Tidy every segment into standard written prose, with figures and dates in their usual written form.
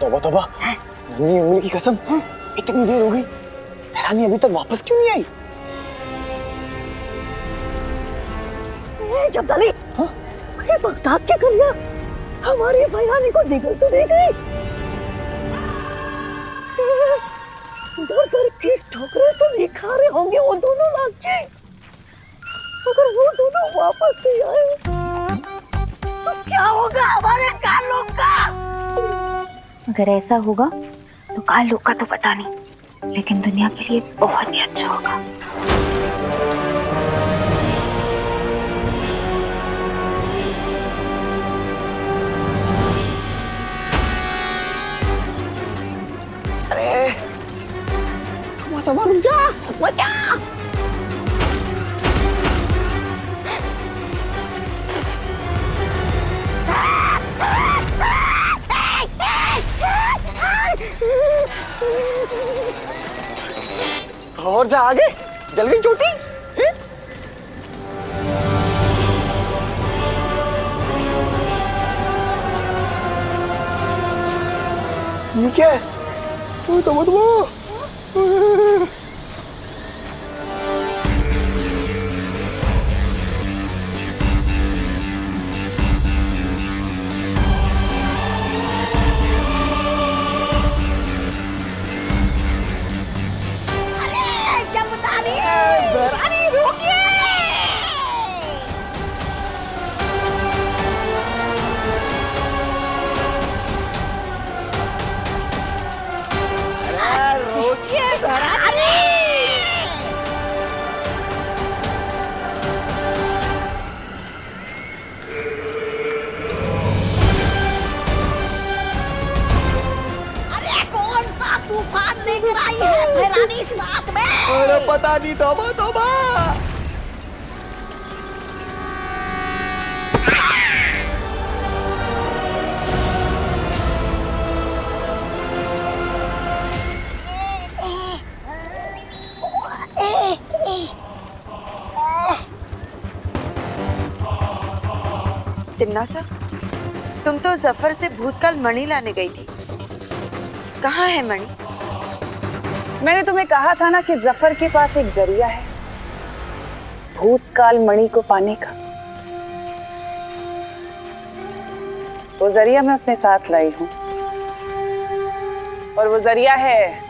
तौबा तौबा, नन्ही उंगली की कसम, इतनी देर हो गई, हैरानी अभी तक वापस क्यों नहीं आई? जब्दाली, ये बगदाद क्या कर लिया? हमारी बहरानी को निकल तो नहीं गई? डर डर के ठोकरे तो नहीं खा रहे होंगे वो दोनों लड़के। अगर वो दोनों वापस नहीं आए तो क्या होगा हमारे कालों का? अगर ऐसा होगा तो कालों का तो पता नहीं, लेकिन दुनिया के लिए बहुत ही अच्छा होगा। तौबा रुक जा, बचा। और जा आगे, जल गई चोटी। ये क्या है? तौबा। तूफान लेकर आई है भैरानी साथ में। अरे पता नहीं, तौबा तौबा। तिमनासा, तुम तो जफर से भूतकाल मणि लाने गई थी, कहाँ है मणि? मैंने तुम्हें कहा था ना कि जफर के पास एक जरिया है भूतकाल मणि को पाने का। वो जरिया मैं अपने साथ लाई हूं, और वो जरिया है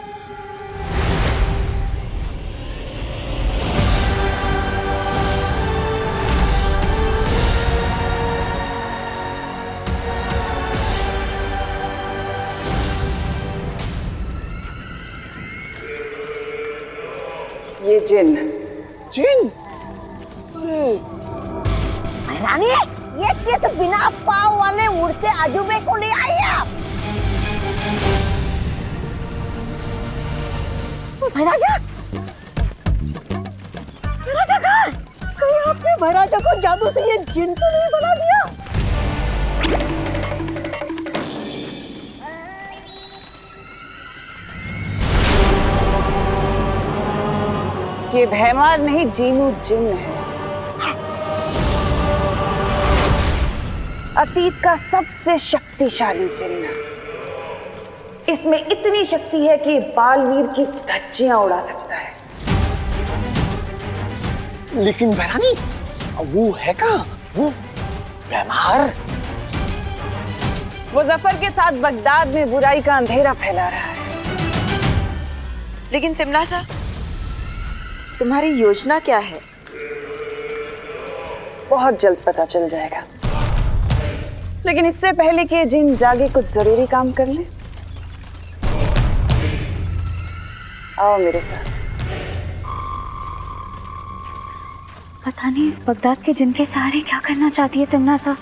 ये जिन। जिन? अरे भैरानी, ये किस बिना पाँव वाले उड़ते अजूबे को ले आई है? भैराजा, भैराजा कहाँ? कहीं आपने भैराजा को जादू से ये जिन तो नहीं बना दिया? ये भैमार नहीं, जीनू जिन है। अतीत का सबसे शक्तिशाली जिन्न। इसमें इतनी शक्ति है कि बालवीर की धज्जियां उड़ा सकता है। लेकिन भैरानी, वो है कहाँ? वो भैमार? वो जफर के साथ बगदाद में बुराई का अंधेरा फैला रहा है। लेकिन तिमनासा, तुम्हारी योजना क्या है? बहुत जल्द पता चल जाएगा, लेकिन इससे पहले कि जिन जागे कुछ जरूरी काम कर ले। आओ मेरे साथ। पता नहीं इस बगदाद के जिन के सहारे क्या करना चाहती है तिमनासा।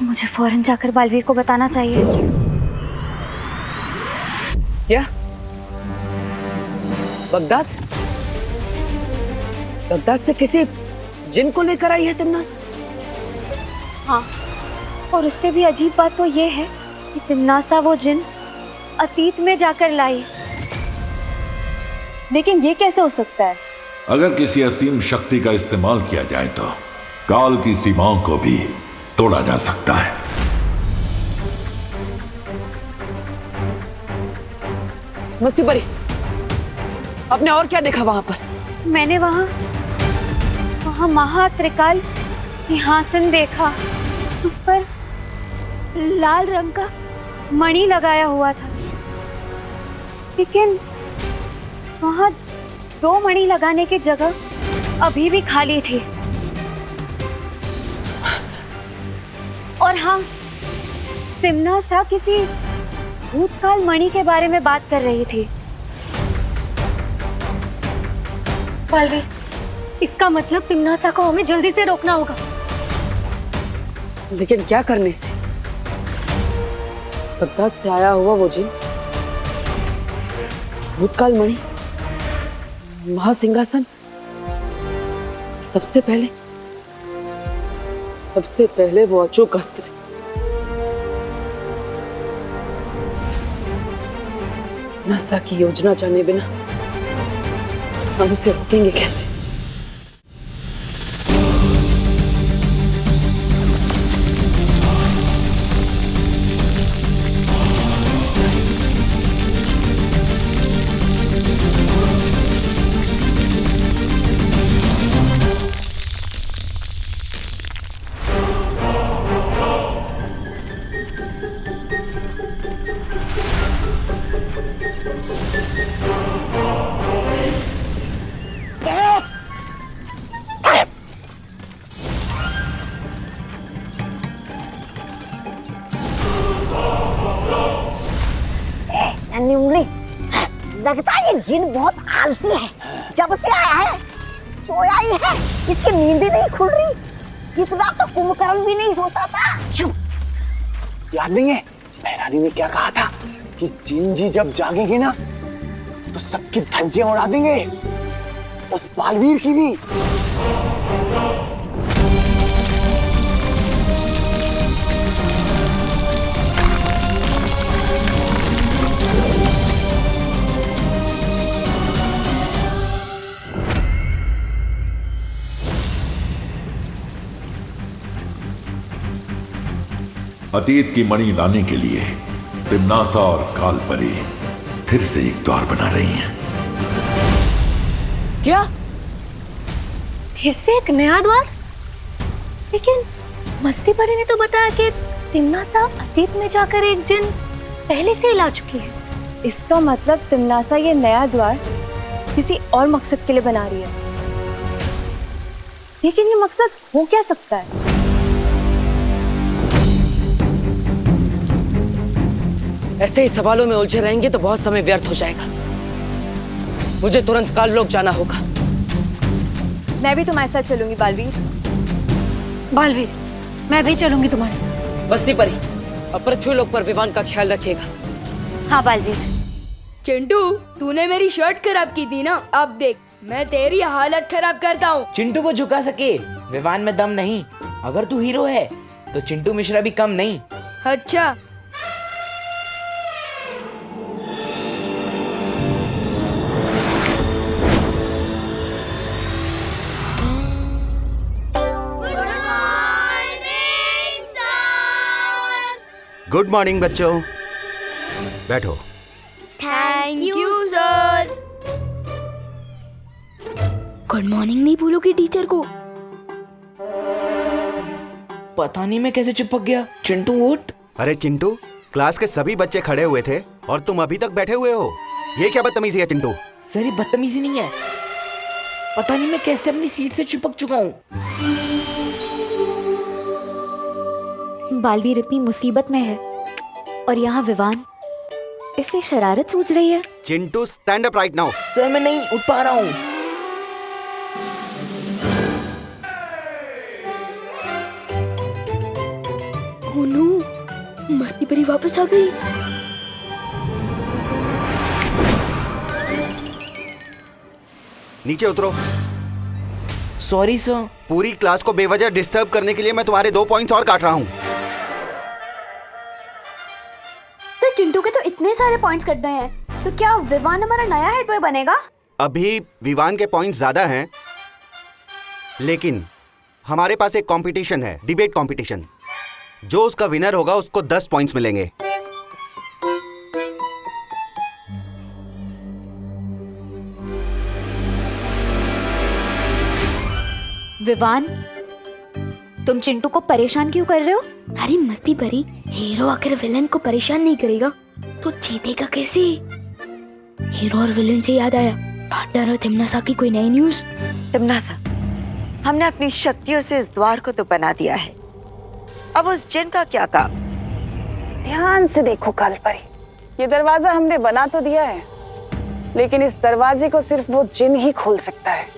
मुझे फौरन जाकर बालवीर को बताना चाहिए। क्या? बगदाद? बगदाद से किसी जिन को लेकर आई है तिमनासा? हाँ, और उससे भी अजीब बात तो ये है कि तिमनासा वो जिन अतीत में जाकर लाई। लेकिन ये कैसे हो सकता है? अगर किसी असीम शक्ति का इस्तेमाल किया जाए तो काल की सीमाओं को भी तोड़ा जा सकता है। मस्ती परी, आपने और क्या देखा वहां पर? मैंने वहाँ महात्रिकाल सिंहासन देखा। उस पर लाल रंग का मणि लगाया हुआ था, लेकिन वहाँ 2 मणि लगाने की जगह अभी भी खाली थी। और हाँ, तिम्नासा किसी भूतकाल मणि के बारे में बात कर रही थी। बालवीर, इसका मतलब तिम्नासा को हमें जल्दी से रोकना होगा। लेकिन क्या करने से? बगदाद से आया हुआ वो जिन, भूतकाल मणि, महासिंहासन, सबसे पहले वो अचूक अस्त्र। नासा की योजना जाने बिना हम उसे रोकेंगे कैसे? उंगली, लगता है ये जिन बहुत आलसी है। जब से आया है सोया ही है, इसकी नींद ही नहीं खुल रही। इतना तो कुंभकर्ण भी नहीं सोता था। चुप! याद नहीं है महरानी ने क्या कहा था कि जिन जी जब जागेंगे ना तो सबकी धज्जियां उड़ा देंगे, उस बालवीर की भी। अतीत की मणि लाने के लिए तिम्नासा और कालपरी फिर से एक द्वार बना रही हैं। क्या? फिर से एक नया द्वार? लेकिन मस्ती परी ने तो बताया कि तिम्नासा अतीत में जाकर एक जिन पहले से ही ला चुकी है। इसका मतलब तिम्नासा ये नया द्वार किसी और मकसद के लिए बना रही है। लेकिन ये मकसद हो क्या सकता है? ऐसे ही सवालों में उलझे रहेंगे तो बहुत समय व्यर्थ हो जाएगा। मुझे तुरंत काललोक जाना होगा। मैं भी तुम्हारे साथ चलूंगी बालवीर। बालवीर, मैं भी चलूंगी तुम्हारे साथ। मस्ती परी, अब पृथ्वीलोक पर विमान का ख्याल रखिएगा। हाँ बालवीर। चिंटू, तूने मेरी शर्ट खराब की थी ना, अब देख मैं तेरी हालत खराब करता हूँ। चिंटू को झुका सके विमान में दम नहीं। अगर तू हीरो है तो चिंटू मिश्रा भी कम नहीं। अच्छा, गुड मॉर्निंग बच्चों, बैठो। Thank you sir. Good morning नहीं बोलोगे टीचर को? पता नहीं मैं कैसे चिपक गया। चिंटू उठ। अरे चिंटू, क्लास के सभी बच्चे खड़े हुए थे और तुम अभी तक बैठे हुए हो। ये क्या बदतमीजी है चिंटू? सर ये बदतमीजी नहीं है, पता नहीं मैं कैसे अपनी सीट से चिपक चुका हूँ। बालवीर इतनी मुसीबत में है और यहाँ विवान इसे शरारत सूझ रही है। Chintu stand up right now. Sir मैं नहीं उठ पा रहा हूँ। ओह नो, मस्ती परी वापस आ गई। नीचे उतरो। Sorry sir. पूरी क्लास को बेवजह डिस्टर्ब करने के लिए मैं तुम्हारे 2 पॉइंट्स और काट रहा हूँ। तो चिंटू के तो इतने सारे पॉइंट्स कट गए हैं, तो क्या विवान हमारा नया हेड बॉय बनेगा? अभी विवान के पॉइंट्स ज्यादा हैं, लेकिन हमारे पास एक कंपटीशन है, डिबेट कंपटीशन। जो उसका विनर होगा उसको 10 पॉइंट्स मिलेंगे। विवान, तुम चिंटू को परेशान क्यों कर रहे हो? अरे मस्ती भरी, हीरो आकर विलन को परेशान नहीं करेगा तो जीतेगा कैसे? हीरो और विलन से याद आया, पार्टनर और तिमनासा की कोई नई न्यूज? तिमनासा, हमने अपनी शक्तियों से इस द्वार को तो बना दिया है, अब उस जिन का क्या काम? ध्यान से देखो कालपरी, ये दरवाजा हमने बना तो दिया है, लेकिन इस दरवाजे को सिर्फ वो जिन ही खोल सकता है,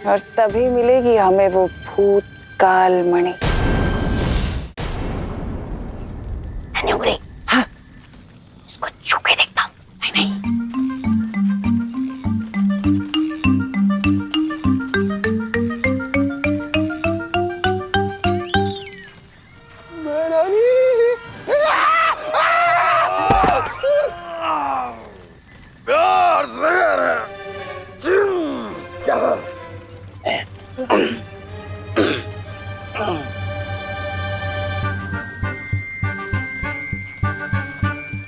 और तभी मिलेगी हमें वो भूतकाल मणि। हाँ, इसको छू के देखता हूँ। नहीं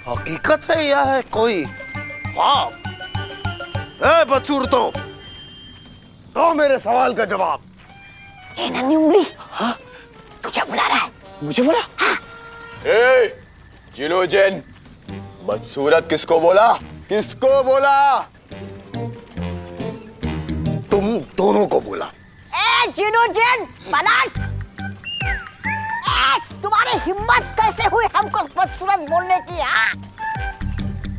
हकीकत है या है कोई ख्वाब? बदसूरतों, दो मेरे सवाल का जवाब। ये नन्ही उंगली, हाँ, तुझे बुला रहा है। मुझे बोला? हाँ। जिनो जिन, बदसूरत किसको बोला? किसको बोला? तुम दोनों को बोला। जिनो जिन, पलट! तुम्हारी हिम्मत कैसे हुई हमको बदसूरत बोलने की? हाँ,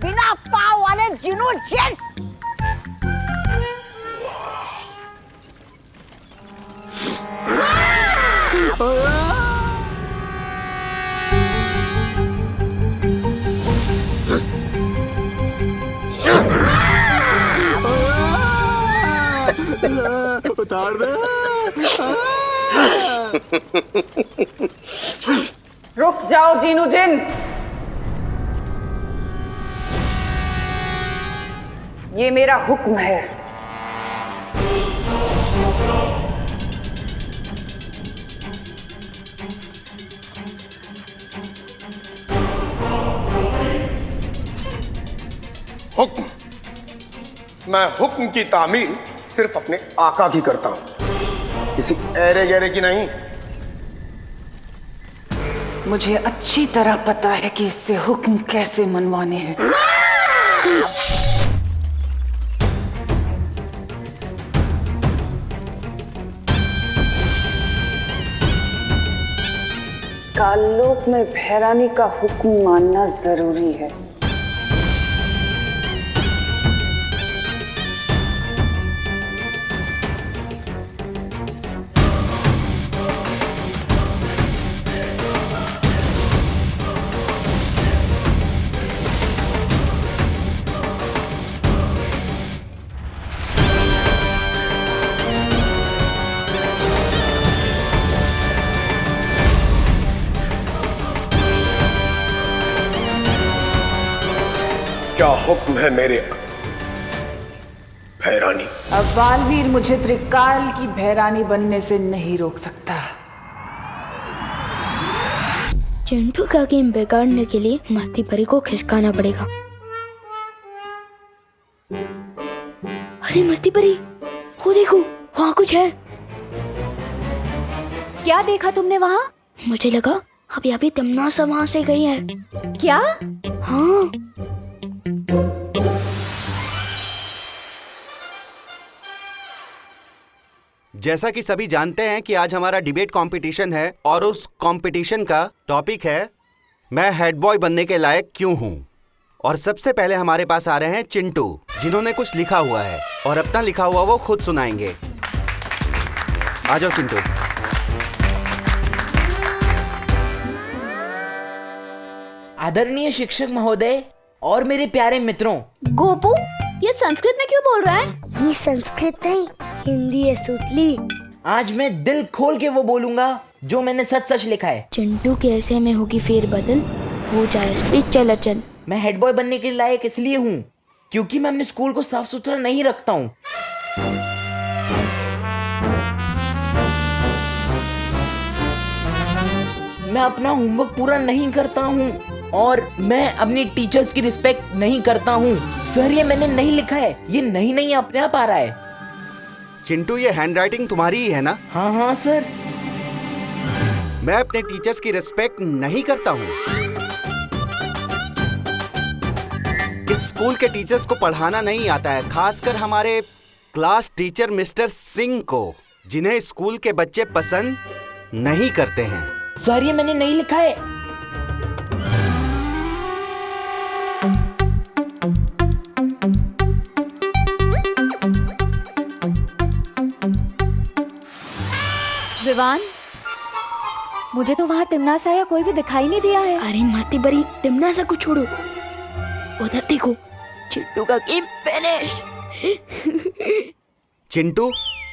बिना पाँव वाले जिनो जिन! उतार दे। रुक जाओ जीनू जिन, ये मेरा हुक्म है। हुक्म? मैं हुक्म की तामील सिर्फ अपने आका की करता हूं, किसी ऐरे गहरे की नहीं। मुझे अच्छी तरह पता है कि इससे हुक्म कैसे मनवाने हैं। काललोक में भैरानी का हुक्म मानना जरूरी है। क्या हुक्म है मेरे भैरानी? अब बालवीर मुझे त्रिकाल की भैरानी बनने से नहीं रोक सकता। चिंटू का गेम बिगाड़ने के लिए मस्ती परी को खिसकाना पड़ेगा। अरे मस्ती परी, वो देखो, वहाँ कुछ है। क्या देखा तुमने वहाँ? मुझे लगा अभी तिमनासा वहाँ से गई है। क्या? हाँ। जैसा कि सभी जानते हैं कि आज हमारा डिबेट कंपटीशन है और उस कंपटीशन का टॉपिक है मैं हेड बॉय बनने के लायक क्यों हूं। और सबसे पहले हमारे पास आ रहे हैं चिंटू, जिन्होंने कुछ लिखा हुआ है और अपना लिखा हुआ वो खुद सुनाएंगे। आ जाओ चिंटू। आदरणीय शिक्षक महोदय और मेरे प्यारे मित्रों। गोपू, ये संस्कृत में क्यों बोल रहा है? ये संस्कृत नहीं, हिंदी है सुतली। आज मैं दिल खोल के वो बोलूंगा जो मैंने सच सच लिखा है। चिंटू के ऐसे में होगी फेरबदल, हो जाए स्पीच चलचल। मैं हेड बॉय बनने के लायक इसलिए हूँ क्योंकि मैं अपने स्कूल को साफ सुथरा नहीं रखता हूँ। मैं अपना होमवर्क पूरा नहीं करता हूँ और मैं अपनी टीचर्स की रिस्पेक्ट नहीं करता हूँ। सर, ये मैंने नहीं लिखा है, ये नहीं अपने आप आ रहा है। चिंटू, ये हैंडराइटिंग तुम्हारी ही है ना? हाँ हाँ सर। मैं अपने टीचर्स की रिस्पेक्ट नहीं करता हूँ। इस स्कूल के टीचर्स को पढ़ाना नहीं आता है, खासकर हमारे क्लास टीचर मिस्टर सिंह को, जिन्हें स्कूल के बच्चे पसंद नहीं करते हैं। सर ये मैंने नहीं लिखा है। विवान, मुझे तो वहाँ तिमनासा या कोई भी दिखाई नहीं दिया है। अरे मस्ती बरी, तिमनासा को छोड़ो, उधर देखो, चिट्टू का गेम फिनिश। चिंटू,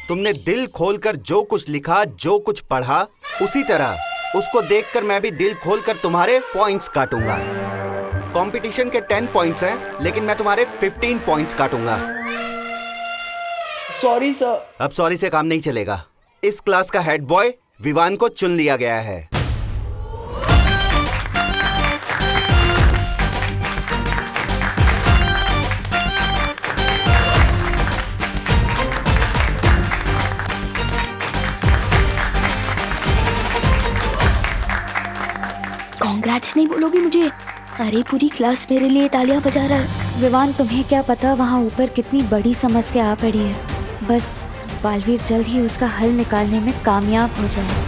तुमने दिल खोलकर जो कुछ लिखा, जो कुछ पढ़ा, उसी तरह उसको देखकर मैं भी दिल खोलकर तुम्हारे पॉइंट्स काटूंगा। कंपटीशन के 10 पॉइंट्स हैं, लेकिन मैं तुम्हारे 15 पॉइंट्स काटूंगा। Sorry sir. अब सॉरी से काम नहीं चलेगा। इस क्लास का हेड बॉय विवान को चुन लिया गया है। कांग्रेट्स नहीं बोलोगी मुझे? अरे पूरी क्लास मेरे लिए तालियां बजा रहा है। विवान, तुम्हें क्या पता वहाँ ऊपर कितनी बड़ी समस्या आ पड़ी है। बस बालवीर जल्द ही उसका हल निकालने में कामयाब हो जाए।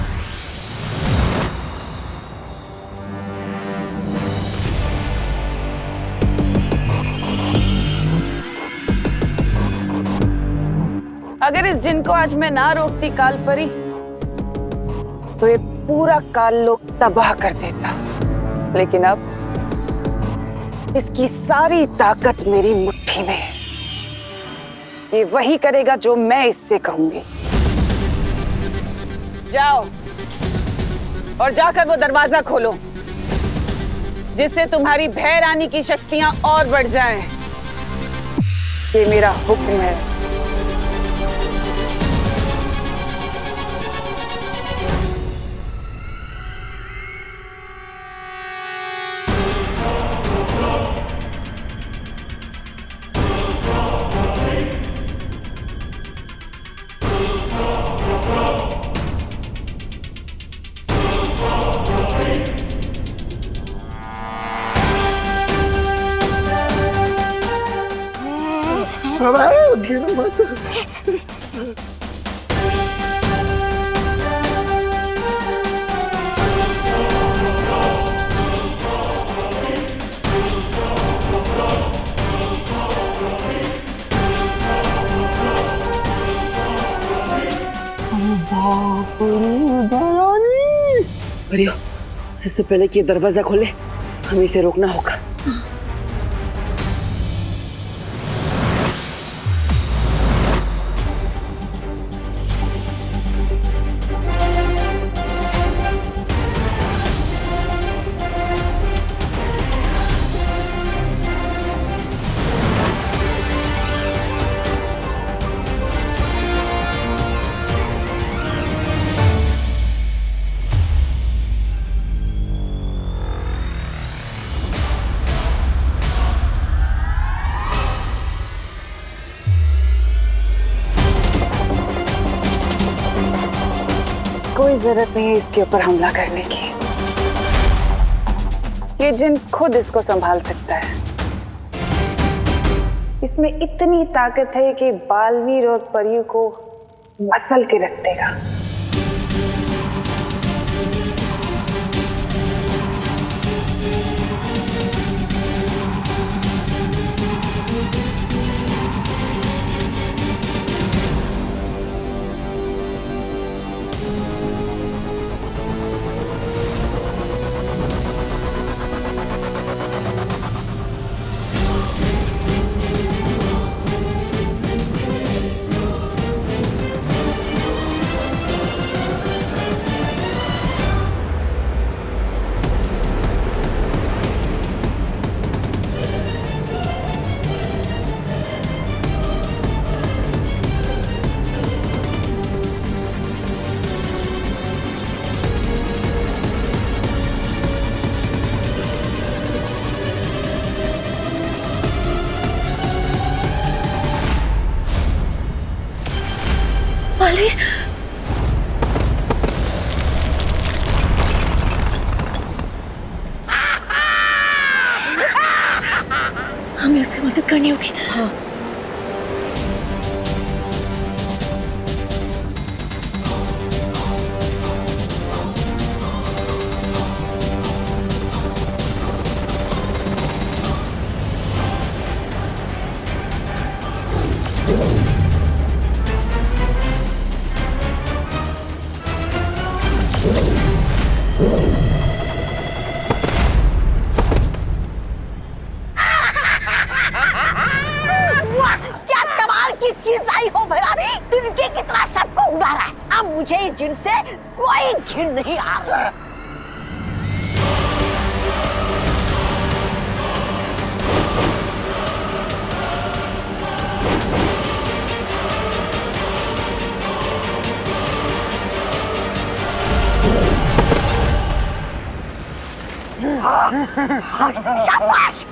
अगर इस जिन को आज मैं ना रोकती कालपरी, तो ये पूरा काल लोक तबाह कर देता। लेकिन अब इसकी सारी ताकत मेरी मुट्ठी में है। ये वही करेगा जो मैं इससे कहूंगी। जाओ और जाकर वो दरवाजा खोलो, जिससे तुम्हारी भय रानी की शक्तियां और बढ़ जाएं। ये मेरा हुक्म है। गिर मत। परियो, इससे पहले कि ये दरवाजा खोले, हमें इसे रोकना होगा। कोई जरूरत नहीं है इसके ऊपर हमला करने की। ये जिन खुद इसको संभाल सकता है। इसमें इतनी ताकत है कि बालवीर और परियों को मसल के रख देगा। हमें उसे मदद करनी होगी। हाँ। वाह, क्या कमाल की चीज आई हो भैरानी, तिनके की तरह सबको उड़ा रहा है। अब मुझे जिनसे कोई घिन नहीं आ रहा। शाबाश।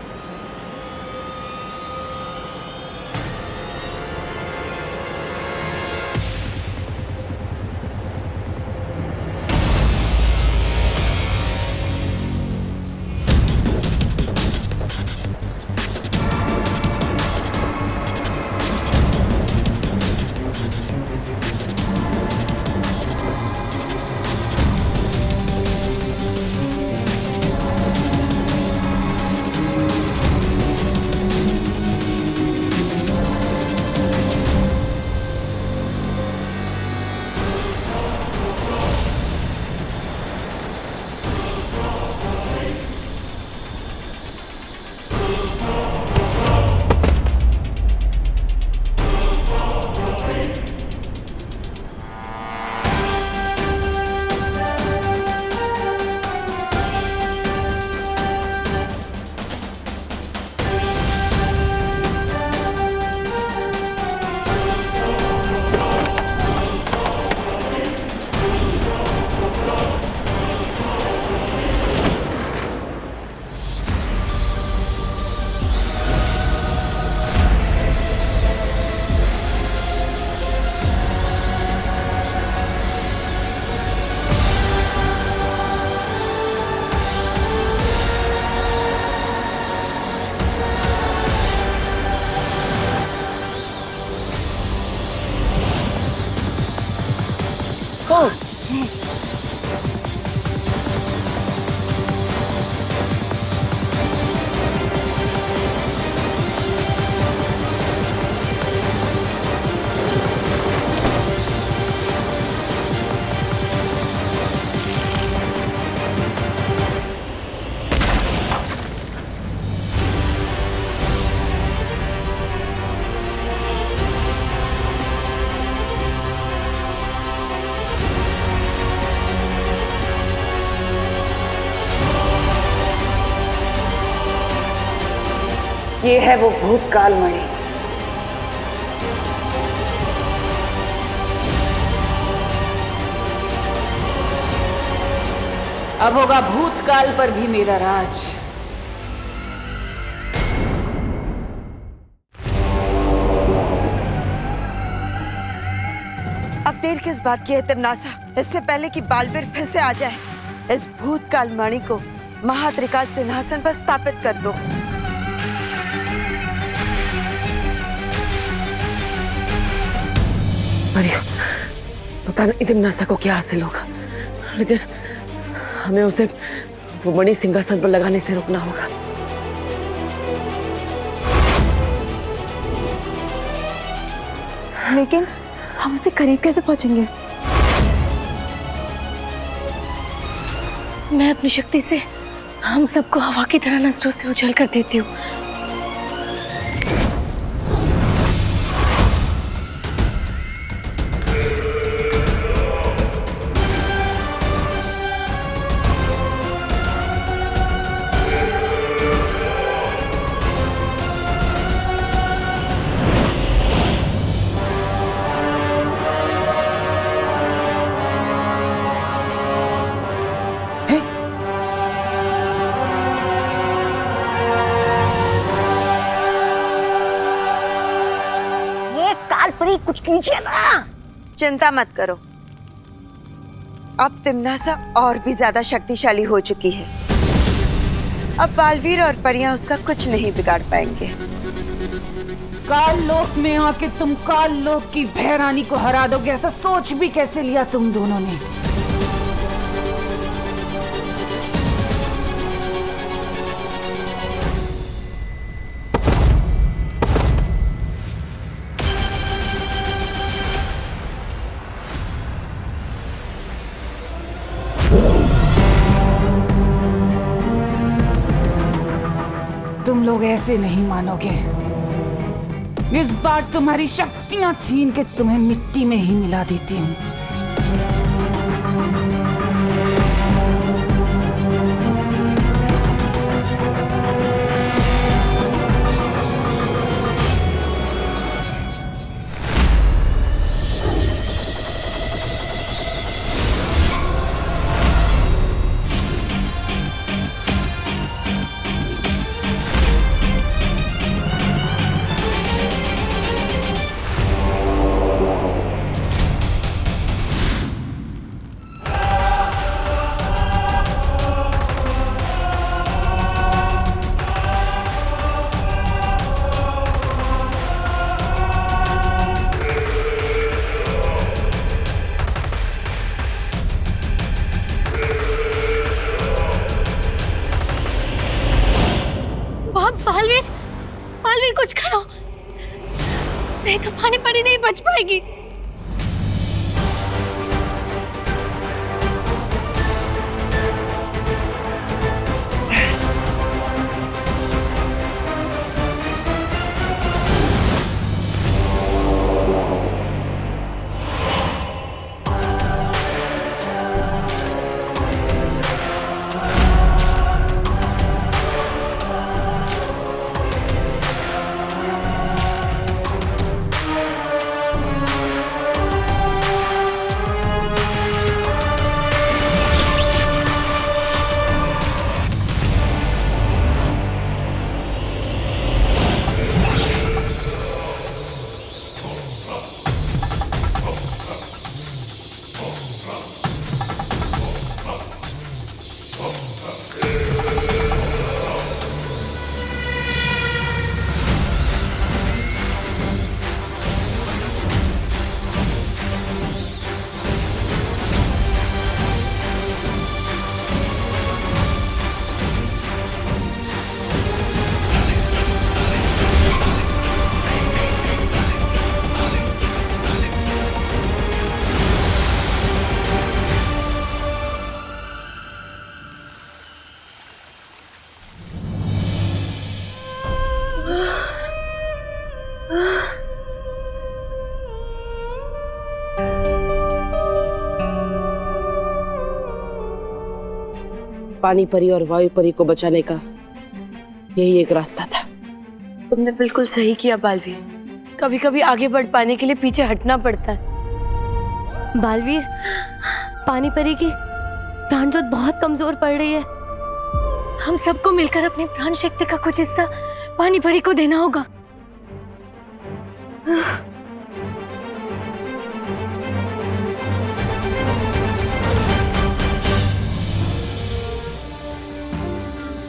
ये है वो भूतकाल मणि। अब होगा भूतकाल पर भी मेरा राज। अब देर किस बात की है तिमनासा? इससे पहले कि बालवीर फिर से आ जाए, इस भूतकाल मणि को महात्रिकाल सिंहासन पर स्थापित कर दो। पता नहीं तिमनासा को क्या हासिल होगा, लेकिन हमें उसे वो मणि सिंहासन पर लगाने से रोकना होगा। लेकिन हम उससे करीब कैसे पहुंचेंगे? मैं अपनी शक्ति से हम सबको हवा की तरह नजरों से उछल कर देती हूँ। कुछ कीजिए ना। चिंता मत करो, अब तिमनासा और भी ज्यादा शक्तिशाली हो चुकी है। अब बालवीर और परियां उसका कुछ नहीं बिगाड़ पाएंगे। काल लोक में आके तुम काल लोक की भैरानी को हरा दोगे, ऐसा सोच भी कैसे लिया तुम दोनों ने? तुम लोग ऐसे नहीं मानोगे। इस बार तुम्हारी शक्तियां छीन के तुम्हें मिट्टी में ही मिला देती हूँ। बालवीर, बालवीर कुछ करो, नहीं तो पानी परी नहीं बच पाएगी। पानी परी और वायु परी को बचाने का यही एक रास्ता था। तुमने बिल्कुल सही किया बालवीर। कभी कभी आगे बढ़ पाने के लिए पीछे हटना पड़ता है। बालवीर, पानी परी की प्राण ज्योत बहुत कमजोर पड़ रही है। हम सबको मिलकर अपनी प्राण शक्ति का कुछ हिस्सा पानी परी को देना होगा।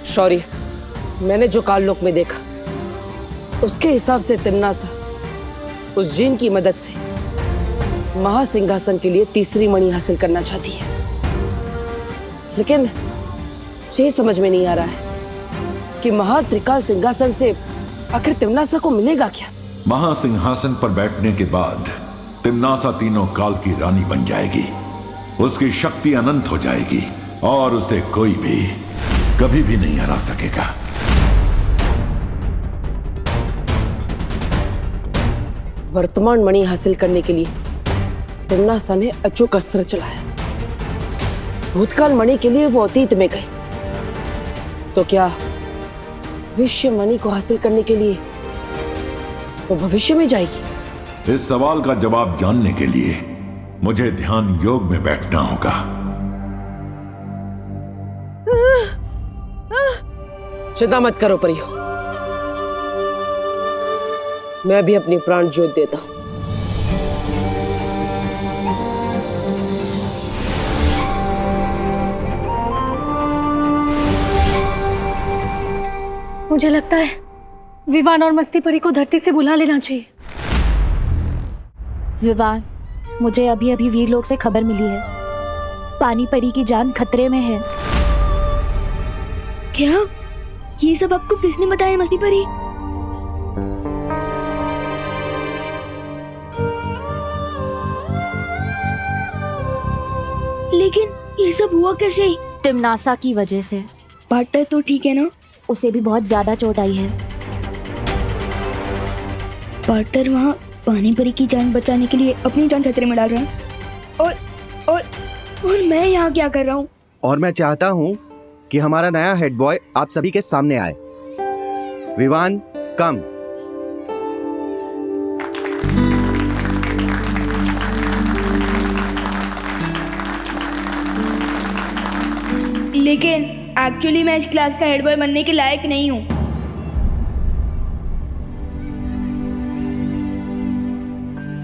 शौर्य, मैंने जो काललोक में देखा उसके हिसाब से तिम्नासा उस जिन की मदद से महासिंहासन के लिए तीसरी मणि हासिल करना चाहती है, लेकिन ये समझ में नहीं आ रहा है कि महात्रिकाल सिंहासन से आखिर तिम्नासा को मिलेगा क्या। महासिंहासन पर बैठने के बाद तिम्नासा तीनों काल की रानी बन जाएगी। उसकी शक्ति अनंत हो जाएगी और उसे कोई भी कभी भी नहीं हरा सकेगा। वर्तमान मणि हासिल करने के लिए तिम्नासा ने अचूक अस्त्र चलाया। भूतकाल मणि के लिए वो अतीत में गई, तो क्या भविष्य मणि को हासिल करने के लिए वो भविष्य में जाएगी? इस सवाल का जवाब जानने के लिए मुझे ध्यान योग में बैठना होगा। चिंता मत करो परियो, मैं भी अपनी प्राण ज्योत देता हूं। मुझे लगता है विवान और मस्ती परी को धरती से बुला लेना चाहिए। विवान, मुझे अभी अभी वीर लोग से खबर मिली है, पानी परी की जान खतरे में है। क्या? ये सब आपको किसने बताया मस्ती परी? लेकिन ये सब हुआ कैसे? तिमनासा की वजह से। पार्टनर तो ठीक है ना? उसे भी बहुत ज्यादा चोट आई है। पार्टनर वहाँ पानी परी की जान बचाने के लिए अपनी जान खतरे में डाल रहा है और मैं यहाँ क्या कर रहा हूँ? और मैं चाहता हूँ कि हमारा नया हेड बॉय आप सभी के सामने आए। विवान, कम। लेकिन एक्चुअली मैं इस क्लास का हेड बॉय बनने के लायक नहीं हूँ।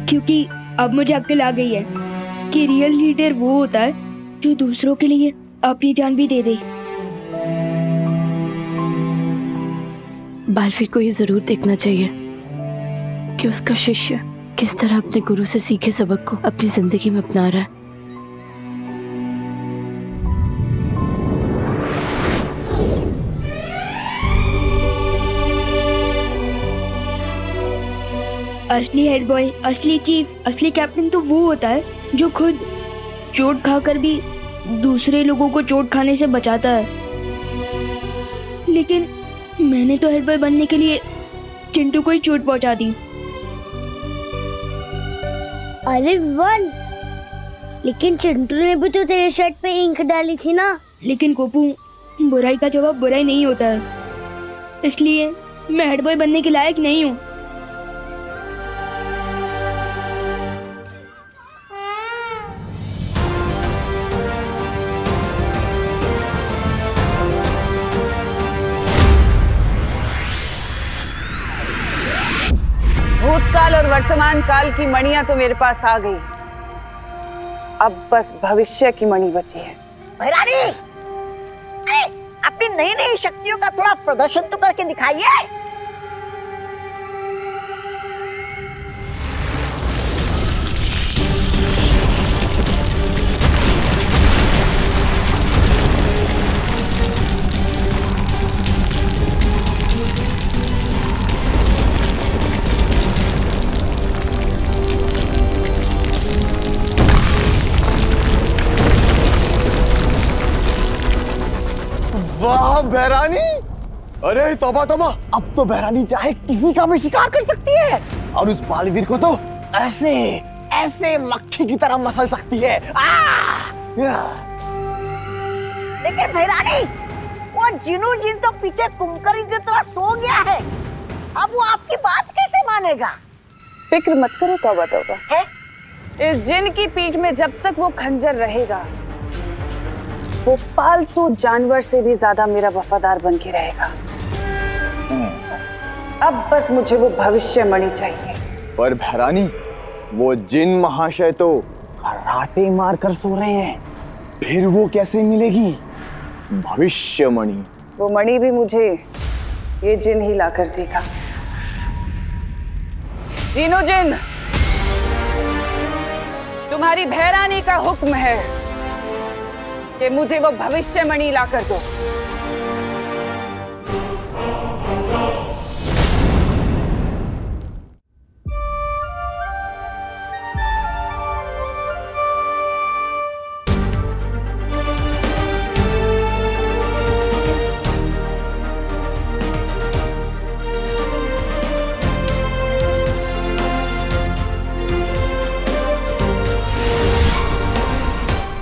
क्योंकि अब मुझे अक्ल आ गई है कि रियल लीडर वो होता है जो दूसरों के लिए अपनी जान भी दे दे। बालवीर को ये जरूर देखना चाहिए कि उसका शिष्य किस तरह अपने गुरु से सीखे सबक को अपनी जिंदगी में अपना रहा है। असली हेड बॉय, असली चीफ, असली कैप्टन तो वो होता है जो खुद चोट खाकर भी दूसरे लोगों को चोट खाने से बचाता है। लेकिन मैंने तो हेड बॉय बनने के लिए चिंटू को ही चोट पहुंचा दी। अरे वन, लेकिन चिंटू ने भी तो तेरे शर्ट पे इंक डाली थी ना। लेकिन कोपू, बुराई का जवाब बुराई नहीं होता है, इसलिए मैं हेड बॉय बनने के लायक नहीं हूँ। भूतकाल और वर्तमान काल की मणियां तो मेरे पास आ गई, अब बस भविष्य की मणि बची है। भैरानी, अरे अपनी नई नई शक्तियों का थोड़ा प्रदर्शन तो करके दिखाइए। वाह बहरानी, अरे तौबा तौबा, अब तो बहरानी चाहे किसी का भी शिकार कर सकती है और उस बालवीर को तो ऐसे ऐसे मक्खी की तरह मसल सकती है। लेकिन भैरानी, वो जिनू जिन तो पीछे कुमकरी की तरह सो गया है, अब वो आपकी बात कैसे मानेगा? फिक्र मत करो तौबा तौबा, है? इस जिन की पीठ में जब तक वो खंजर रहेगा, वो पालतू जानवर से भी ज्यादा मेरा वफादार बन के रहेगा। अब बस मुझे वो भविष्य मणि चाहिए। पर बहरानी, वो जिन महाशय तो कराटे मार कर सो रहे हैं, फिर वो कैसे मिलेगी भविष्य मणि? वो मणि भी मुझे ये जिन ही ला कर देगा। जिनो जिन, तुम्हारी भैरानी का हुक्म है कि मुझे वो भविष्य मणि ला कर दो।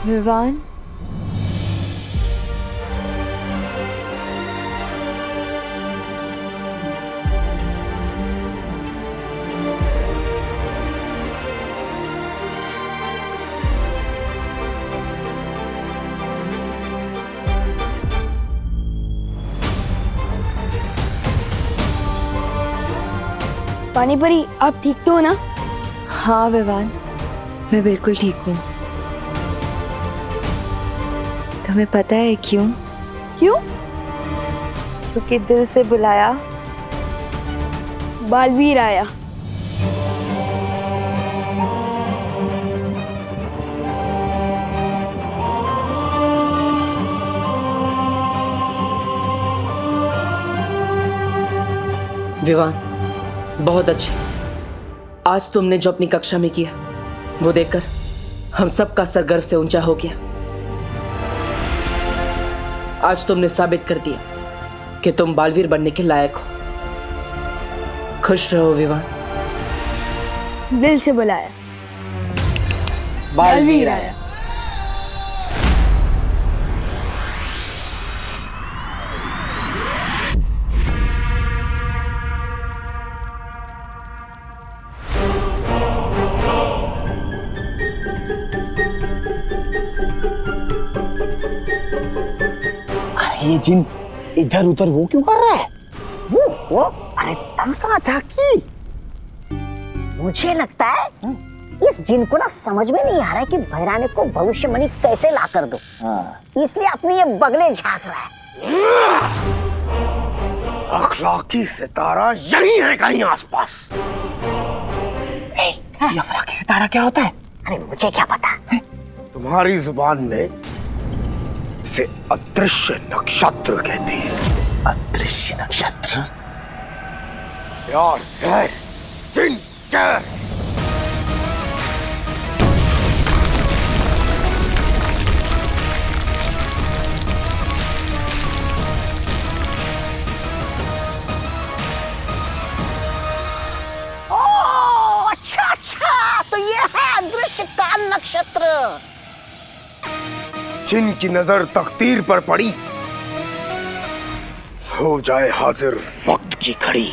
विवान, पानी परी, आप ठीक तो हो ना? हाँ विवान, मैं बिल्कुल ठीक हूँ। तुम्हें पता है क्यों? क्यों? क्योंकि दिल से बुलाया बालवीर आया। विवान, बहुत अच्छी। आज तुमने जो अपनी कक्षा में किया वो देखकर हम सबका सर गर्व से ऊंचा हो गया। आज तुमने साबित कर दिया कि तुम बालवीर बनने के लायक हो। खुश रहो विवान। दिल से बुलाया बालवीर आया। ये जिन इधर उधर वो क्यों कर रहा है? वो अरे तनका झाकी। मुझे लगता है इस जिन को ना समझ में नहीं आ रहा है कि भैराने को भविष्यवाणी कैसे ला कर दो। इसलिए अपने ये बगले झांक रहा है। अखलाकी सितारा यही है कहीं आसपास। ये अखलाकी सितारा क्या होता है? अरे मुझे क्या पता। तुम्हारी जुबान में इसे अदृश्य नक्षत्र कहते हैं। अदृश्य नक्षत्र? यार जहर, जिन जहर। ओ अच्छा, तो ये है अदृश्य काल नक्षत्र। जिनकी नजर तकदीर पर पड़ी, हो जाए हाजिर वक्त की घड़ी।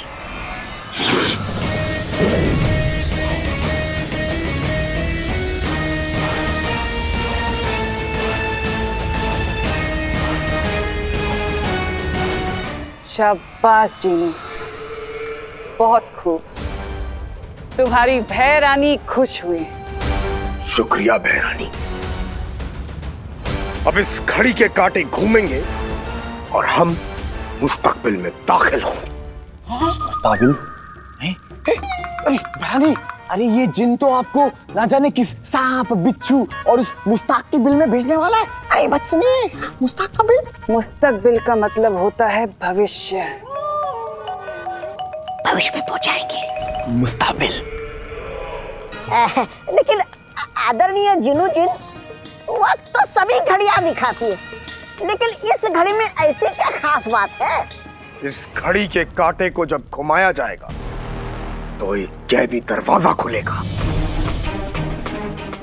शाबाश जीनू, बहुत खूब। तुम्हारी भैरानी खुश हुई। शुक्रिया भैरानी। अब इस घड़ी के कांटे घूमेंगे और हम मुस्तकबिल में दाखिल हों। मुस्तकबिल? अरे भैरानी, अरे ये जिन तो आपको ना जाने किस सांप, बिच्छू और उस मुस्तकबिल में भेजने वाला है। अरे बात सुनिए, मुस्तकबिल का मतलब होता है भविष्य। भविष्य में पहुंचाएंगे। मुस्तकबिल। लेकिन आदरणीय जिनू जिन, वक्त तो सभी घड़ियां दिखाती है, लेकिन इस घड़ी में ऐसी क्या खास बात है? इस घड़ी के कांटे को जब घुमाया जाएगा तो एक गैबी दरवाजा खुलेगा।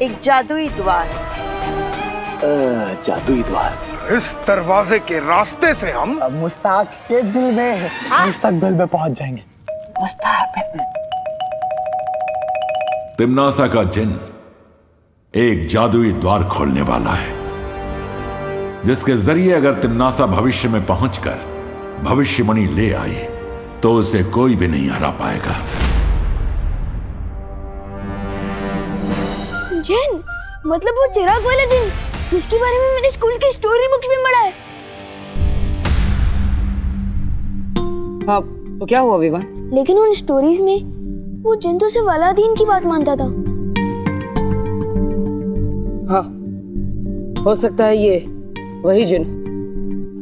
एक जादुई द्वार। जादुई द्वार। इस दरवाजे के रास्ते से हम मुस्तकबिल में पहुंच जाएंगे। मुस्तकबिल। तिम्नासा का जिन एक जादुई द्वार खोलने वाला है, जिसके जरिए अगर तिम्नासा भविष्य में पहुंचकर भविष्यवाणी ले आई तो उसे कोई भी नहीं हरा पाएगा। जिन, मतलब वो चिराग वाला जिन जिसके बारे में मैंने स्कूल की स्टोरी बुक्स में पढ़ा है। हाँ, तो क्या हुआ विवान? लेकिन उन स्टोरीज में वो जिन तो सिर्फ अलादीन की बात मानता था। हाँ, हो सकता है ये वही जिन।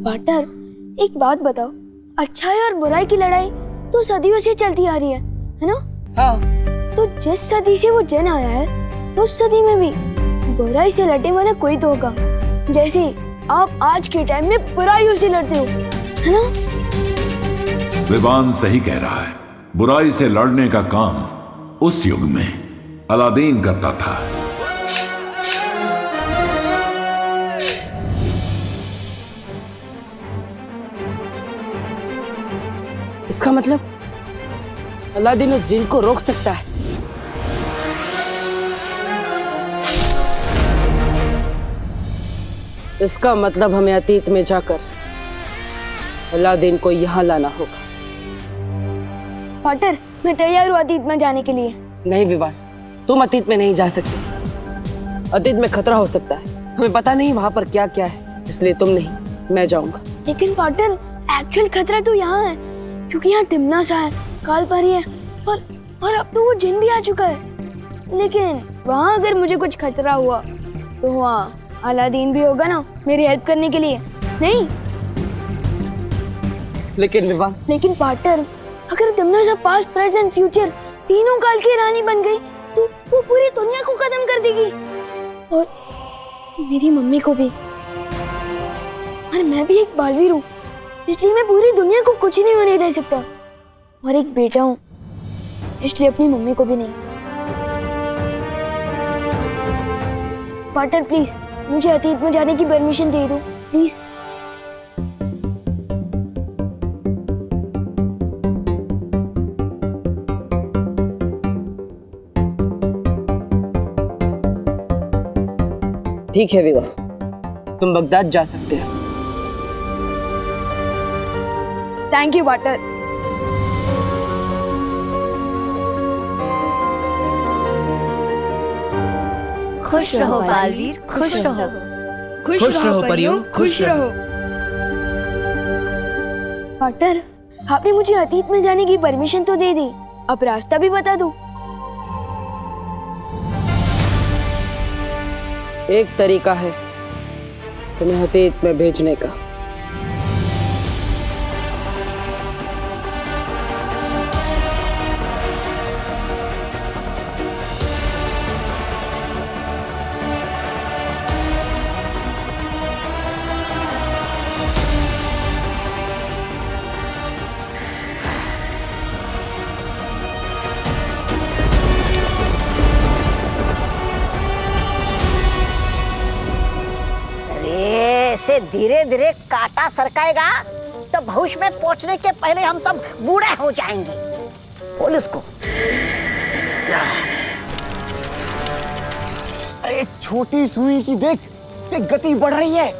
पार्टनर, एक बात बताओ, अच्छाई और बुराई की लड़ाई तो सदियों से चलती आ रही है ना? हाँ। तो जिस सदी से वो जिन आया है, उस सदी में भी बुराई से लड़ने वाला कोई तो होगा, जैसे आप आज के टाइम में बुराइयों से लड़ते हो, है ना? विवान सही कह रहा है। बुराई से लड़ने का काम उस युग में अलादीन करता था। इसका मतलब अलादीन उस जिन को रोक सकता है। इसका मतलब हमें अतीत में जाकर अलादीन को यहां लाना होगा। पार्टनर, मैं तैयार हूँ अतीत में जाने के लिए। नहीं विवान, तुम अतीत में नहीं जा सकते। अतीत में खतरा हो सकता है, हमें पता नहीं वहां पर क्या क्या है, इसलिए तुम नहीं, मैं जाऊंगा। लेकिन पार्टनर, एक्चुअल खतरा तो यहाँ है, क्योंकि यहाँ तिमनासा है, काल परी है, और अब तो वो जिन भी आ चुका है। लेकिन वहाँ अगर मुझे कुछ खतरा हुआ तो वहाँ अलादीन भी होगा ना, मेरी हेल्प करने के लिए। नहीं लेकिन पार्टनर, अगर तिमनासा पास्ट प्रेजेंट फ्यूचर तीनों काल की रानी बन गई तो वो पूरी दुनिया को खत्म कर देगी, और मेरी मम्मी को भी। और मैं भी एक बालवीर हूँ, इसलिए मैं पूरी दुनिया को कुछ नहीं होने दे सकता। और एक बेटा हूँ, इसलिए अपनी मम्मी को भी नहीं। पार्टनर प्लीज मुझे अतीत में जाने की परमिशन दे दो, प्लीज। ठीक है विवा, तुम बगदाद जा सकते हो। Thank you partner. खुश रहो बालवीर, खुश रहो। खुश रहो परियों, खुश रहो। पार्टनर, आपने मुझे अतीत में जाने की परमिशन तो दे दी, अब रास्ता भी बता दो। एक तरीका है तुम्हें अतीत में भेजने का। ऐसे धीरे धीरे कांटा सरकाएगा तो भविष्य में पहुंचने के पहले हम सब बूढ़े हो जाएंगे। पुलिस को अरे छोटी सुई की देख, ये गति बढ़ रही है।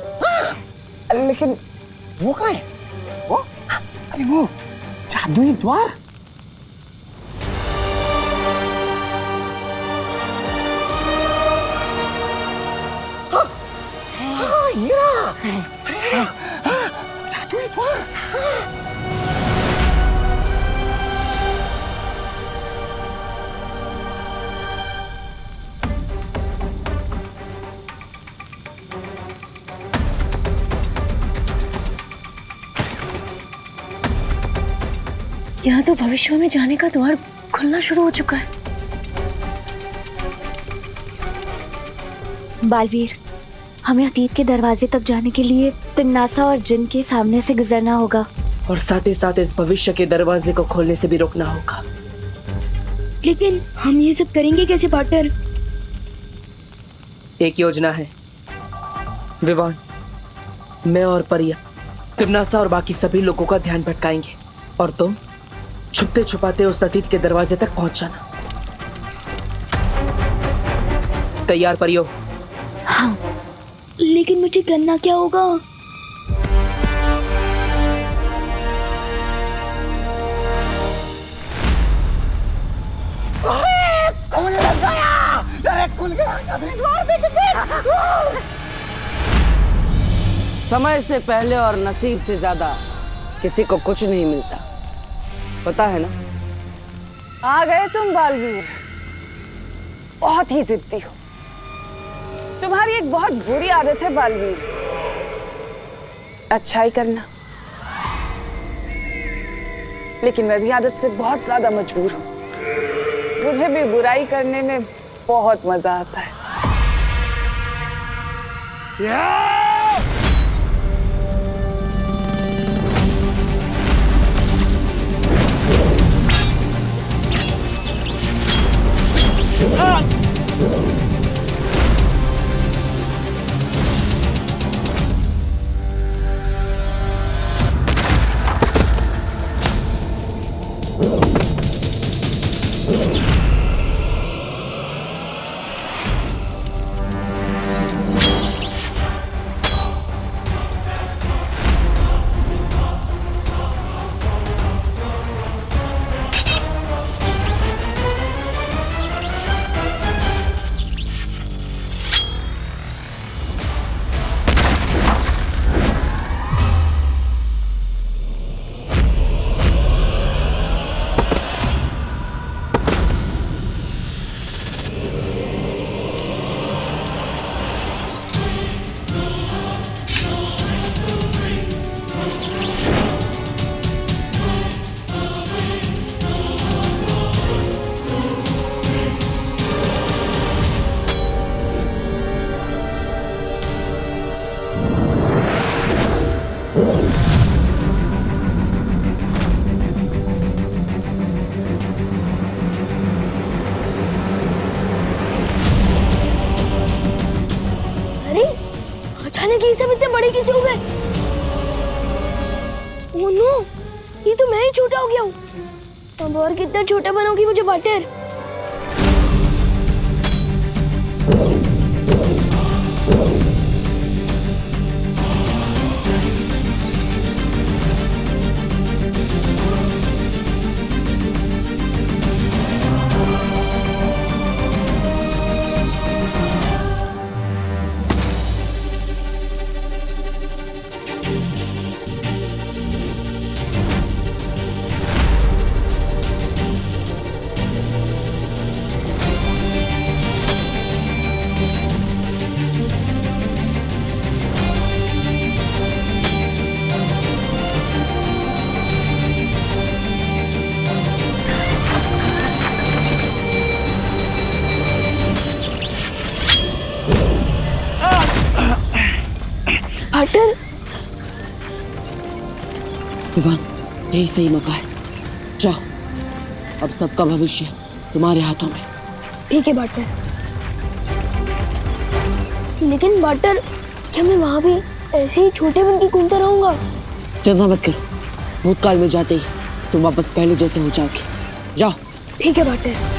लेकिन वो कहाँ है? वो? अरे वो जादुई द्वार। जादुई द्वार। यहाँ तो भविष्य में जाने का द्वार खुलना शुरू हो चुका है। बालवीर, हमें अतीत के दरवाजे तक जाने के लिए तिन्नासा और जिन के सामने से गुजरना होगा, और साथ ही साथ इस भविष्य के दरवाजे को खोलने से भी रोकना होगा। लेकिन हम ये सब करेंगे कैसे पार्टनर? एक योजना है विवान, मैं और परिया तिम्नासा और बाकी सभी लोगों का ध्यान भटकाएंगे, और तुम छुपते छुपाते उस अतीत के दरवाजे तक पहुंच जाना। तैयार परियो? हाँ, लेकिन मुझे करना क्या होगा? खुल गया! अरे खुल गया! जादुई द्वार देख! समय से पहले और नसीब से ज्यादा किसी को कुछ नहीं मिलता, पता है ना? आ गए तुम बालवीर, बहुत ही जिद्दी हो। तुम्हारी एक बहुत बुरी आदत है बालवीर, अच्छाई करना। लेकिन मैं भी आदत से बहुत ज्यादा मजबूर हूँ। मुझे भी बुराई करने में बहुत मजा आता है। बड़े कैसे हो गए? ओह नो, ये तो मैं ही छोटा हो गया हूँ। अब और कितना छोटा बनोगी मुझे बटर? बटर, विवान, यही सही मौका है। जाओ, अब सबका भविष्य तुम्हारे हाथों में। ठीक है बटर। लेकिन बटर, क्या मैं वहाँ भी ऐसे ही छोटे बन के घूमता रहूंगा? चिंता मत करो, भूतकाल में जाते ही तुम वापस पहले जैसे हो जाओगे। जाओ। ठीक है बटर।